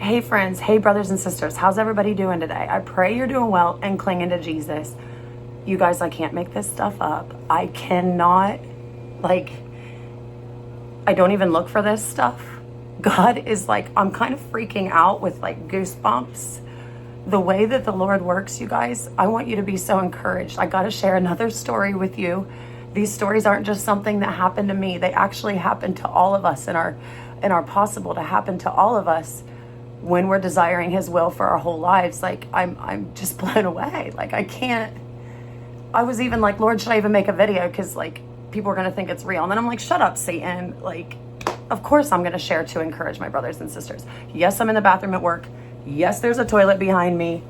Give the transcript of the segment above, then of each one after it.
Hey friends, hey brothers and sisters, how's everybody doing today? I pray you're doing well and clinging to Jesus. You guys, I can't make this stuff up. I cannot, I don't even look for this stuff. God is I'm kind of freaking out with goosebumps. The way that the Lord works, you guys, I want you to be so encouraged. I got to share another story with you. These stories aren't just something that happened to me. They actually happen to all of us and are possible to happen to all of us when we're desiring his will for our whole lives. I'm just blown away. I was even like, Lord, should I even make a video? Because people are going to think it's real. And then I'm like, shut up, Satan. Of course I'm going to share to encourage my brothers and sisters. Yes, I'm in the bathroom at work. Yes, there's a toilet behind me.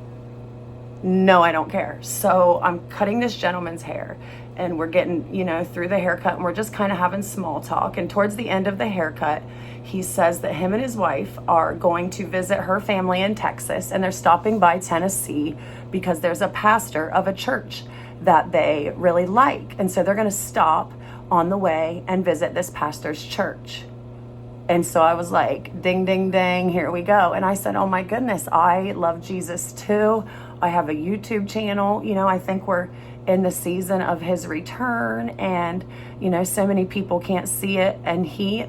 No, I don't care. So I'm cutting this gentleman's hair and we're getting, through the haircut and we're just kind of having small talk. And towards the end of the haircut, he says that him and his wife are going to visit her family in Texas and they're stopping by Tennessee because there's a pastor of a church that they really like. And so they're going to stop on the way and visit this pastor's church. And so I was like, ding, ding, ding, here we go. And I said, oh my goodness, I love Jesus too. I have a YouTube channel. I think we're in the season of his return and, so many people can't see it. And he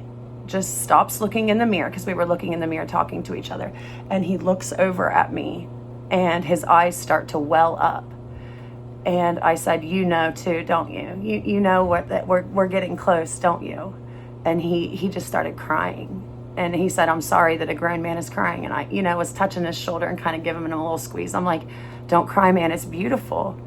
just stops looking in the mirror because we were looking in the mirror talking to each other. And he looks over at me and his eyes start to well up. And I said, too, don't you? You know what, that we're getting close, don't you? And he just started crying. And he said, I'm sorry that a grown man is crying. And I, was touching his shoulder and kind of giving him a little squeeze. I'm like, don't cry, man, it's beautiful.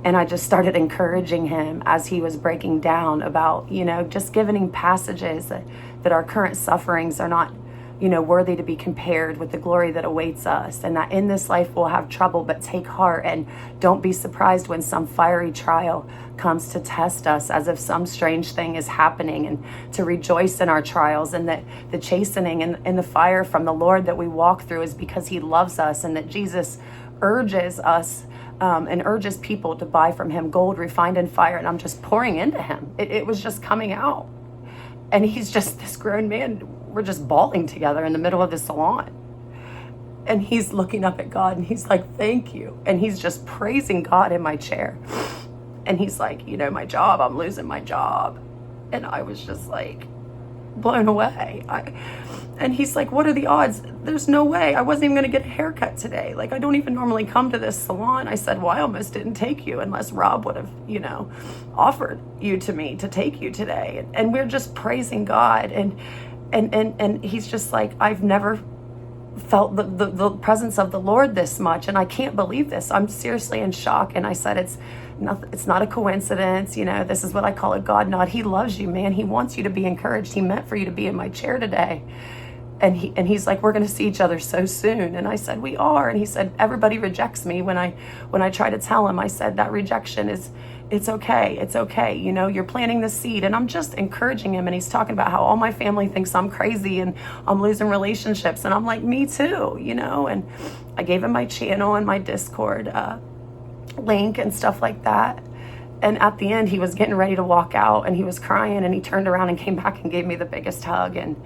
And I just started encouraging him as he was breaking down about, just giving him passages that our current sufferings are not, worthy to be compared with the glory that awaits us. And that in this life we'll have trouble, but take heart and don't be surprised when some fiery trial comes to test us as if some strange thing is happening, and to rejoice in our trials, and that the chastening and the fire from the Lord that we walk through is because he loves us, and that Jesus urges us and urges people to buy from him gold refined in fire. And I'm just pouring into him. It was just coming out. And he's just this grown man. We're just bawling together in the middle of the salon. And he's looking up at God and he's like, thank you. And he's just praising God in my chair. And he's like, my job, I'm losing my job. And I was just blown away. And he's like, what are the odds? There's no way. I wasn't even going to get a haircut today. I don't even normally come to this salon. I said, well, I almost didn't take you unless Rob would have, offered you to me to take you today. And we're just praising God. And he's just like, I've never felt the presence of the Lord this much. And I can't believe this. I'm seriously in shock. And I said, it's not a coincidence. This is what I call a God nod. He loves you, man. He wants you to be encouraged. He meant for you to be in my chair today. And he's like, we're going to see each other so soon. And I said, we are. And he said, everybody rejects me when I try to tell him. I said, that rejection it's okay. It's okay. You're planting the seed. And I'm just encouraging him. And he's talking about how all my family thinks I'm crazy and I'm losing relationships. And I'm like, me too, And I gave him my channel and my Discord link and stuff like that. And at the end, he was getting ready to walk out and he was crying, and he turned around and came back and gave me the biggest hug. And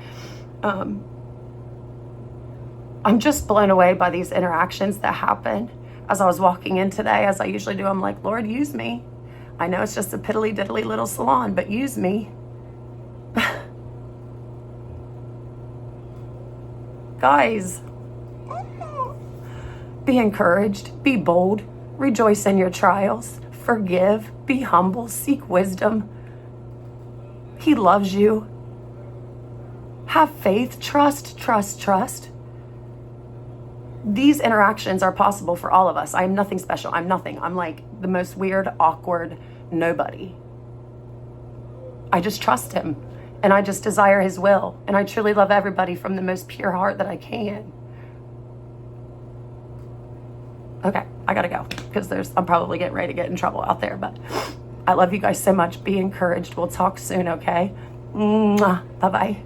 I'm just blown away by these interactions that happen. As I was walking in today, as I usually do, I'm like, Lord, use me. I know it's just a piddly diddly little salon, but use me. Guys, be encouraged, be bold, rejoice in your trials, forgive, be humble, seek wisdom. He loves you. Have faith, trust. These interactions are possible for all of us. I am nothing special. I'm nothing. I'm like the most weird, awkward nobody. I just trust him and I just desire his will. And I truly love everybody from the most pure heart that I can. Okay, I gotta go because I'm probably getting ready to get in trouble out there, but I love you guys so much. Be encouraged. We'll talk soon, okay? Bye-bye.